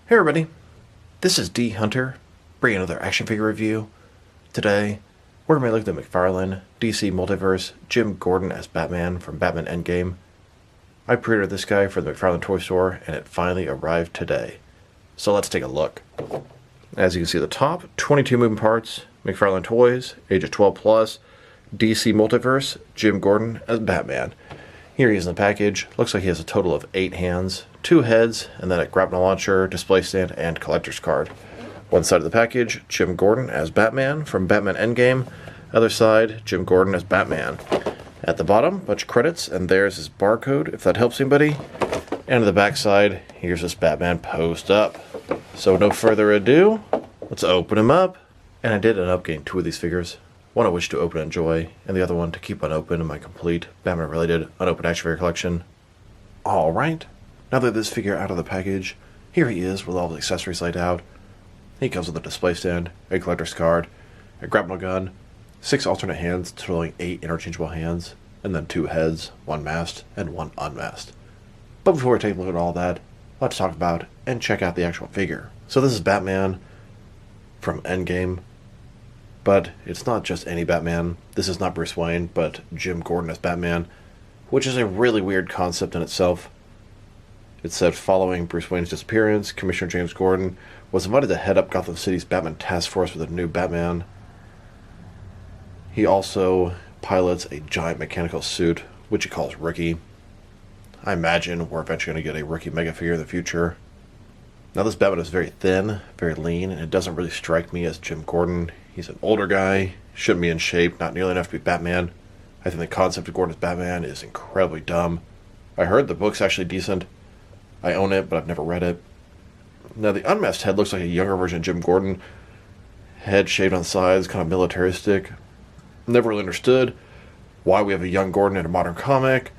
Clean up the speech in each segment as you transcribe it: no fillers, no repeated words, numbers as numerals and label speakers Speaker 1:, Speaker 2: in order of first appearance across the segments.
Speaker 1: Hey everybody, this is D Hunter, bringing another action figure review. Today, we're going to look at the McFarlane DC Multiverse Jim Gordon as Batman from Batman Endgame. I pre-ordered this guy for the McFarlane toy store, and it finally arrived today. So let's take a look. As you can see at the top, 22 moving parts, McFarlane Toys, ages 12 plus, DC Multiverse, Jim Gordon as Batman. Here he is in the package. Looks like he has a total of 8 hands, 2 heads, and then a grapnel launcher, display stand, and collector's card. One side of the package, Jim Gordon as Batman from Batman Endgame. Other side, Jim Gordon as Batman. At the bottom, bunch of credits, and there's his barcode, if that helps anybody. And on the back side, here's this Batman posed up. So no further ado, let's open him up. And I did end up getting 2 of these figures. One I wish to open and enjoy, and the other one to keep unopened in my complete Batman-related unopened action figure collection. Alright, now that this figure out of the package, here he is with all the accessories laid out. He comes with a display stand, a collector's card, a grapnel gun, 6 alternate hands totaling 8 interchangeable hands, and then 2 heads, 1 masked, and 1 unmasked. But before we take a look at all that, let's talk about and check out the actual figure. So this is Batman from Endgame. But it's not just any Batman. This is not Bruce Wayne, but Jim Gordon as Batman, which is a really weird concept in itself. It said following Bruce Wayne's disappearance, Commissioner James Gordon was invited to head up Gotham City's Batman task force with a new Batman. He also pilots a giant mechanical suit, which he calls R.O.O.K.I.E. I imagine we're eventually going to get a R.O.O.K.I.E mega figure in the future. Now this Batman is very thin, very lean, and it doesn't really strike me as Jim Gordon. He's an older guy, shouldn't be in shape, not nearly enough to be Batman. I think the concept of Gordon as Batman is incredibly dumb. I heard the book's actually decent. I own it, but I've never read it. Now the unmasked head looks like a younger version of Jim Gordon. Head shaved on the sides, kind of militaristic. Never really understood why we have a young Gordon in a modern comic.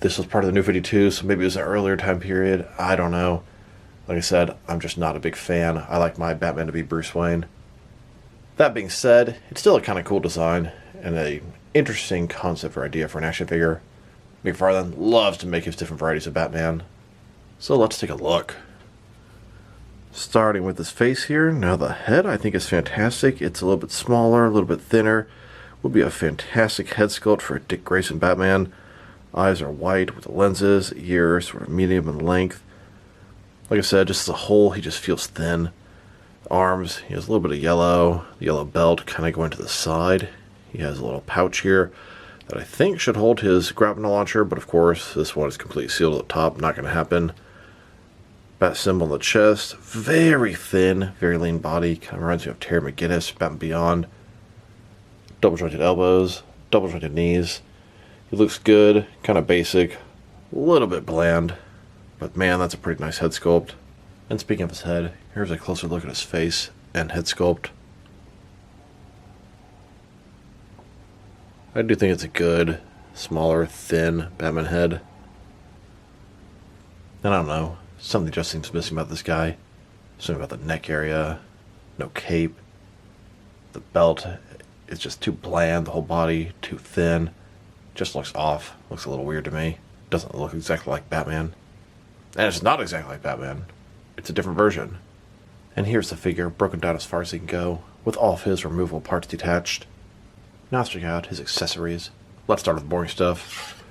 Speaker 1: This was part of the New 52, so maybe it was an earlier time period. I don't know. Like I said, I'm just not a big fan. I like my Batman to be Bruce Wayne. That being said, it's still a kind of cool design and a interesting concept or idea for an action figure. McFarlane loves to make his different varieties of Batman. So let's take a look. Starting with his face here. Now the head I think is fantastic. It's a little bit smaller, a little bit thinner. Would be a fantastic head sculpt for a Dick Grayson Batman. Eyes are white with the lenses, ears sort of medium in length. Like I said, just as a whole, he just feels thin. Arms, he has a little bit of yellow. The yellow belt kind of going to the side. He has a little pouch here that I think should hold his grapnel launcher, but of course, this one is completely sealed at the top. Not going to happen. Bat symbol on the chest. Very thin, very lean body. Kind of reminds me of Terry McGinnis, Batman Beyond. Double jointed elbows, double jointed knees. He looks good, kind of basic, a little bit bland. But man, that's a pretty nice head sculpt. And speaking of his head, here's a closer look at his face and head sculpt. I do think it's a good, smaller, thin Batman head. And I don't know, something just seems missing about this guy. Something about the neck area, no cape. The belt is just too bland, the whole body too thin. Just looks off, looks a little weird to me. Doesn't look exactly like Batman. And it's not exactly like Batman. It's a different version. And here's the figure, broken down as far as he can go, with all of his removable parts detached. Now let's check out his accessories. Let's start with the boring stuff.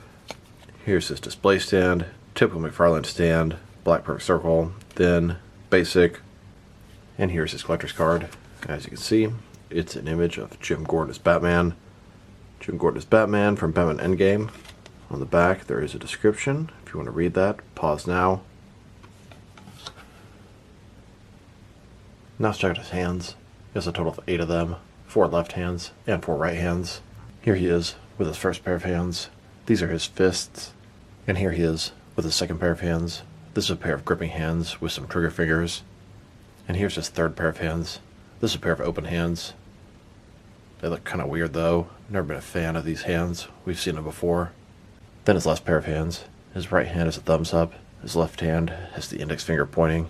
Speaker 1: Here's his display stand, typical McFarlane stand, black perfect circle, thin, basic. And here's his collector's card. As you can see, it's an image of Jim Gordon as Batman. Jim Gordon as Batman from Batman Endgame. On the back, there is a description. If you want to read that, pause now. Now let's check out his hands. He has a total of 8 of them. 4 left hands and 4 right hands. Here he is with his first pair of hands. These are his fists. And here he is with his second pair of hands. This is a pair of gripping hands with some trigger fingers. And here's his third pair of hands. This is a pair of open hands. They look kind of weird though. Never been a fan of these hands. We've seen them before. Then his last pair of hands. His right hand is a thumbs up. His left hand has the index finger pointing.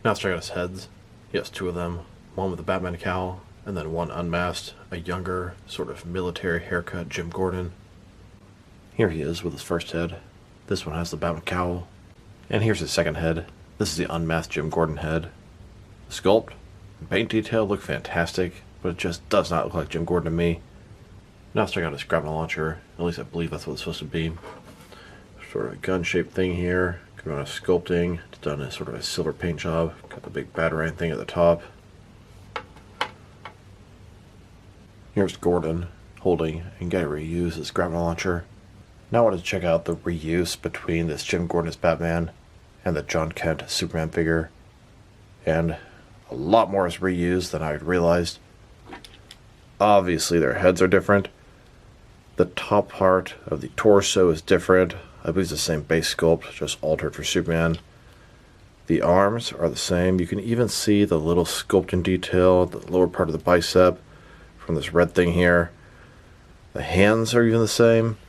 Speaker 1: Now let's check out his heads. He has 2 of them. One with a Batman cowl, and then one unmasked, a younger, sort of military haircut Jim Gordon. Here he is with his first head. This one has the Batman cowl. And here's his second head. This is the unmasked Jim Gordon head. The sculpt and paint detail look fantastic, but it just does not look like Jim Gordon to me. Now let's check out his grapple launcher. At least I believe that's what it's supposed to be. Sort of a gun-shaped thing here. Good amount of sculpting. It's done as sort of a silver paint job. Got the big batarang thing at the top. Here's Gordon holding and getting reused his grapple launcher. Now I want to check out the reuse between this Jim Gordon as Batman and the John Kent Superman figure. And a lot more is reused than I had realized. Obviously their heads are different. The top part of the torso is different. I believe it's the same base sculpt, just altered for Superman. The arms are the same. You can even see the little sculpting detail at the lower part of the bicep from this red thing here. The hands are even the same.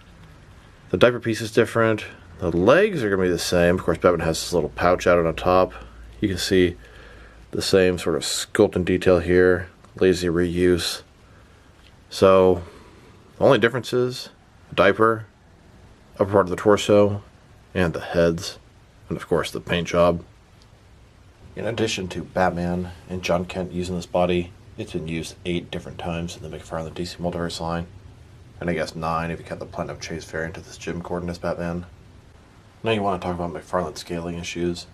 Speaker 1: The diaper piece is different. The legs are going to be the same. Of course, Batman has this little pouch out on the top. You can see the same sort of sculpting detail here. Lazy reuse. So, the only difference is the diaper, upper part of the torso, and the heads, and of course the paint job. In addition to Batman and John Kent using this body, it's been used 8 different times in the McFarlane DC Multiverse line, and I guess 9 if you count the Platinum Chase variant of this Jim Gordon as Batman. Now you want to talk about McFarlane scaling issues.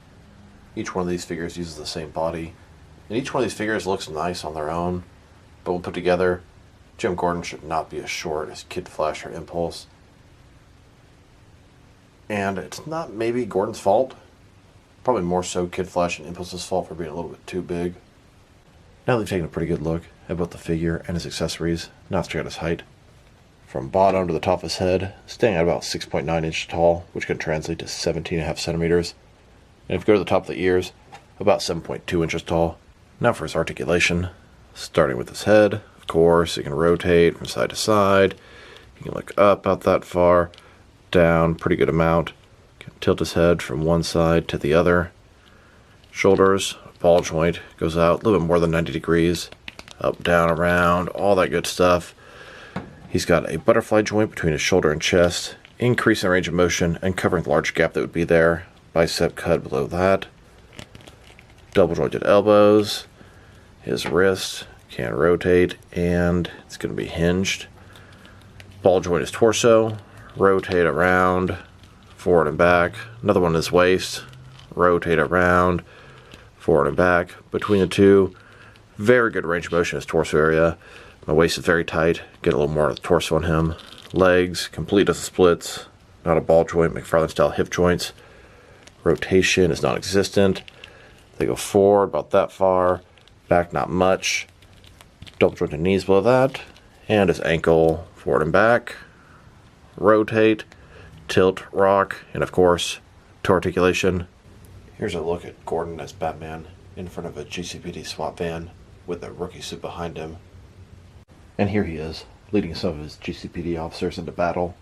Speaker 1: Each one of these figures uses the same body, and each one of these figures looks nice on their own, but when put together, Jim Gordon should not be as short as Kid Flash or Impulse. And it's not maybe Gordon's fault. Probably more so Kid Flash and Impulse's fault for being a little bit too big. Now they've taken a pretty good look at both the figure and his accessories. Now let's check out his height. From bottom to the top of his head, staying at about 6.9 inches tall, which can translate to 17.5 centimeters. And if you go to the top of the ears, about 7.2 inches tall. Now for his articulation. Starting with his head, of course, he can rotate from side to side. He can look up about that far, down pretty good amount. Can tilt his head from one side to the other. Shoulders, ball joint, goes out a little bit more than 90 degrees. Up, down, around, all that good stuff. He's got a butterfly joint between his shoulder and chest, increasing range of motion and covering the large gap that would be there. Bicep cut below that. Double jointed elbows. His wrist can rotate and it's going to be hinged. Ball joint his torso. Rotate around, forward and back. Another one in his waist. Rotate around, forward and back. Between the two, very good range of motion in his torso area. My waist is very tight. Get a little more of the torso on him. Legs, complete as the splits. Not a ball joint, McFarlane style hip joints. Rotation is non-existent. They go forward about that far. Back not much. Double jointed knees below that. And his ankle, forward and back. Rotate, tilt, rock, and of course, to articulation. Here's a look at Gordon as Batman in front of a GCPD SWAT van with a rookie suit behind him. And here he is, leading some of his GCPD officers into battle.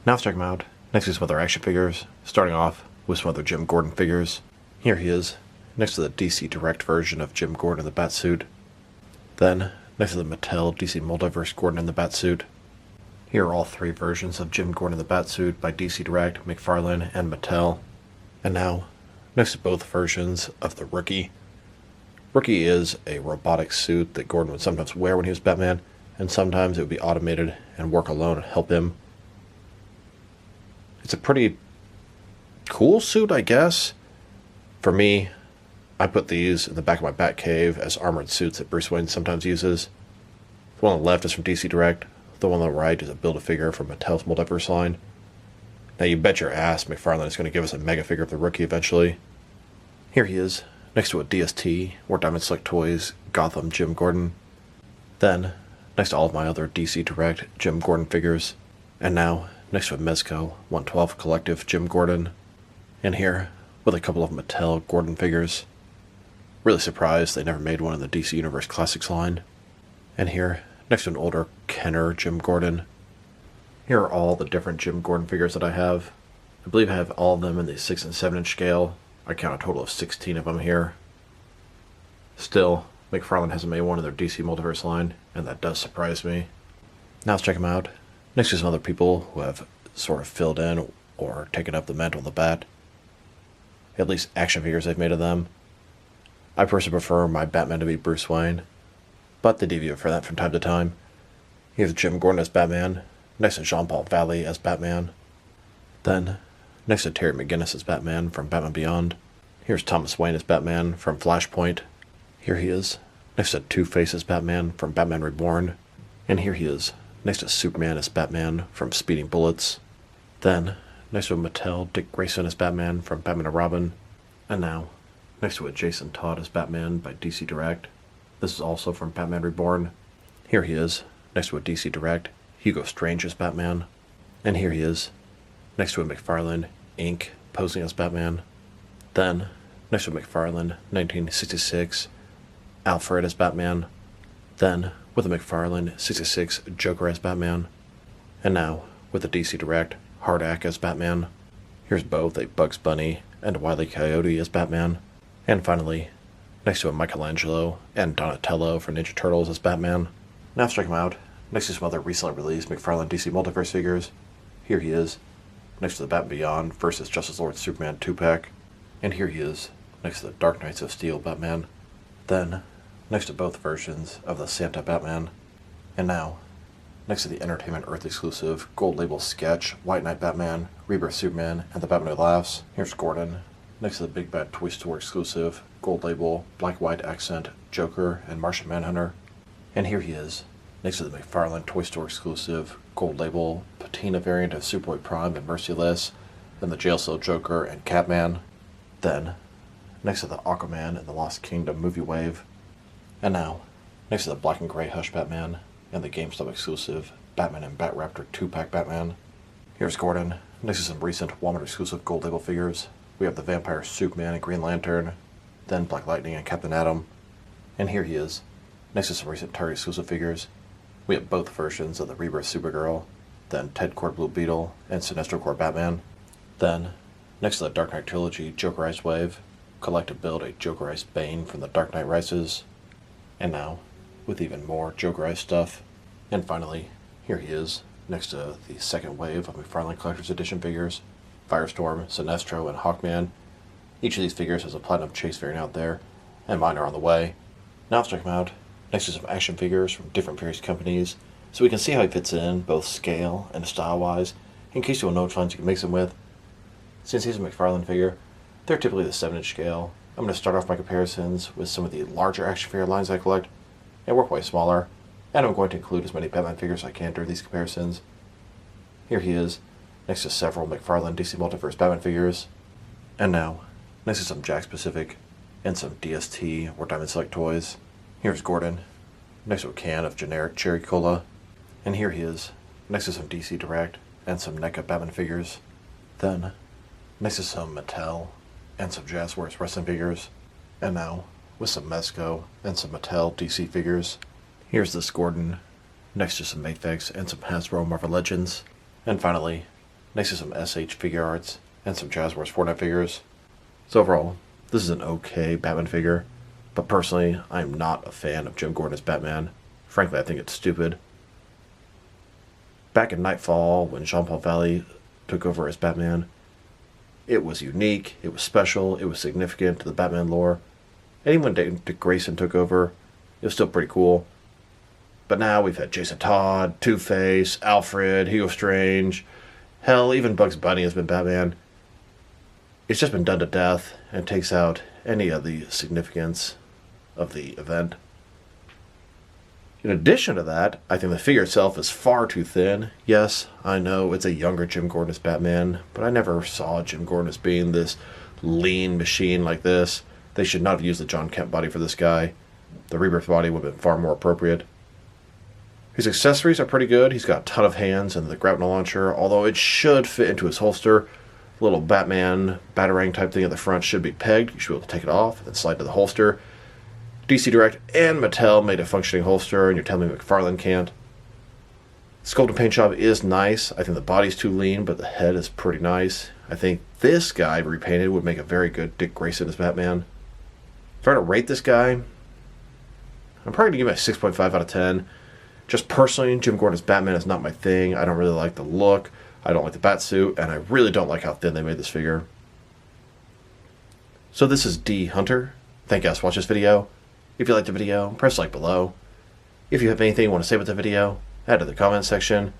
Speaker 1: Now let's check him out. Next to some other action figures, starting off with some other Jim Gordon figures. Here he is, next to the DC Direct version of Jim Gordon in the Batsuit. Then, next to the Mattel DC Multiverse Gordon in the Batsuit. Here are all 3 versions of Jim Gordon in the Batsuit by DC Direct, McFarlane, and Mattel. And now, next to both versions of the R.O.O.K.I.E. R.O.O.K.I.E is a robotic suit that Gordon would sometimes wear when he was Batman, and sometimes it would be automated and work alone and help him. It's a pretty cool suit, I guess. For me, I put these in the back of my Batcave as armored suits that Bruce Wayne sometimes uses. The one on the left is from DC Direct. The one on the right is a Build-A-Figure from Mattel's Multiverse line. Now you bet your ass McFarlane is going to give us a mega figure of the R.O.O.K.I.E eventually. Here he is, next to a DST, or Diamond Select Toys, Gotham Jim Gordon. Then, next to all of my other DC Direct Jim Gordon figures. And now, next to a Mezco 112 Collective Jim Gordon. And here, with a couple of Mattel Gordon figures. Really surprised they never made one in the DC Universe Classics line. And here, next to an older Kenner Jim Gordon. Here are all the different Jim Gordon figures that I have. I believe I have all of them in the 6 and 7 inch scale. I count a total of 16 of them here. Still, McFarlane hasn't made one in their DC Multiverse line, and that does surprise me. Now let's check them out. Next to some other people who have sort of filled in or taken up the mantle of the Bat. At least action figures they've made of them. I personally prefer my Batman to be Bruce Wayne, but they deviate from that from time to time. You have Jim Gordon as Batman, next to Jean-Paul Valley as Batman. Then, next to Terry McGinnis as Batman from Batman Beyond. Here's Thomas Wayne as Batman from Flashpoint. Here he is, next to Two-Face as Batman from Batman Reborn. And here he is, next to Superman as Batman from Speeding Bullets. Then, next to Mattel, Dick Grayson as Batman from Batman and Robin. And now, next to Jason Todd as Batman by DC Direct. This is also from Batman Reborn. Here he is, next to DC Direct, Hugo Strange as Batman. And here he is, next to McFarlane Inc. posing as Batman. Then, next to McFarlane 1966, Alfred as Batman. Then, with a McFarlane 66 Joker as Batman. And now, with the DC Direct R.O.O.K.I.E as Batman. Here's both a Bugs Bunny and a Wile E. Coyote as Batman. And finally, next to a Michelangelo and Donatello for Ninja Turtles as Batman. Now let's check him out. Next to some other recently released McFarlane DC Multiverse figures. Here he is, next to the Batman Beyond versus Justice Lord Superman 2-pack. And here he is, next to the Dark Knights of Steel Batman. Then, next to both versions of the Santa Batman. And now, next to the Entertainment Earth exclusive Gold Label Sketch White Knight Batman, Rebirth Superman, and the Batman Who Laughs. Here's Gordon, next to the Big Bad Toy Store exclusive Gold Label Black White Accent Joker and Martian Manhunter. And here he is, next to the McFarlane Toy Store exclusive Gold Label Patina variant of Superboy Prime and Merciless, and the Jail Cell Joker and Catman. Then, next to the Aquaman and the Lost Kingdom movie wave. And now, next to the Black and Gray Hush Batman and the GameStop exclusive Batman and Batraptor 2-pack Batman. Here's Gordon, next to some recent Walmart exclusive Gold Label figures. We have the Vampire Superman and Green Lantern, then Black Lightning and Captain Atom. And here he is, next to some recent Target exclusive figures. We have both versions of the Rebirth Supergirl, then Ted Kord Blue Beetle and Sinestro Corps Batman. Then, next to the Dark Knight Trilogy Jokerized Wave, collect to build a Jokerized Bane from the Dark Knight Rises. And now, with even more Jokerized stuff. And finally, here he is, next to the second wave of McFarlane Collector's Edition figures, Firestorm, Sinestro, and Hawkman. Each of these figures has a Platinum Chase variant out there, and mine are on the way. Now let's check them out, next to some action figures from different various companies, so we can see how he fits in, both scale and style-wise, in case you want to know which ones you can mix them with. Since he's a McFarlane figure, they're typically the 7-inch scale. I'm going to start off my comparisons with some of the larger action figure lines I collect, and work way smaller, and I'm going to include as many Batman figures as I can during these comparisons. Here he is, next to several McFarlane DC Multiverse Batman figures. And now, next to some Jakks Pacific, and some DST or Diamond Select toys. Here's Gordon, next to a can of generic Cherry Cola. And here he is, next to some DC Direct, and some NECA Batman figures. Then, next to some Mattel, and some Jazzwares wrestling figures. And now, with some Mezco, and some Mattel DC figures. Here's this Gordon, next to some Mafex, and some Hasbro Marvel Legends. And finally, next to some SH Figure Arts, and some Jazzwares Fortnite figures. So overall, this is an okay Batman figure, but personally, I'm not a fan of Jim Gordon as Batman. Frankly, I think it's stupid. Back in Nightfall, when Jean-Paul Valley took over as Batman, it was unique, it was special, it was significant to the Batman lore. And even when Dick Grayson took over, it was still pretty cool. But now we've had Jason Todd, Two-Face, Alfred, Hugo Strange. Hell, even Bugs Bunny has been Batman. It's just been done to death and takes out any of the significance of the event. In addition to that, I think the figure itself is far too thin. Yes, I know it's a younger Jim Gordon as Batman, but I never saw Jim Gordon as being this lean machine like this. They should not have used the John Kent body for this guy. The Rebirth body would have been far more appropriate. His accessories are pretty good. He's got a ton of hands and the grapnel launcher, although it should fit into his holster. The little Batman Batarang type thing at the front should be pegged. You should be able to take it off and then slide to the holster. DC Direct and Mattel made a functioning holster, and you're telling me McFarlane can't. Sculpt and paint job is nice. I think the body's too lean, but the head is pretty nice. I think this guy repainted would make a very good Dick Grayson as Batman. If I were to rate this guy, I'm probably going to give it a 6.5 out of 10. Just personally, Jim Gordon as Batman is not my thing. I don't really like the look. I don't like the bat suit, and I really don't like how thin they made this figure. So this is D Hunter. Thank you guys for watching this video. If you liked the video, press like below. If you have anything you want to say about the video, add to the comment section.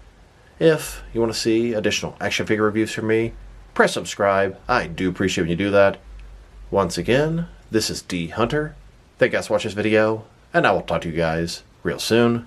Speaker 1: If you want to see additional action figure reviews from me, press subscribe. I do appreciate when you do that. Once again, this is D Hunter. Thank you guys for watching this video, and I will talk to you guys real soon.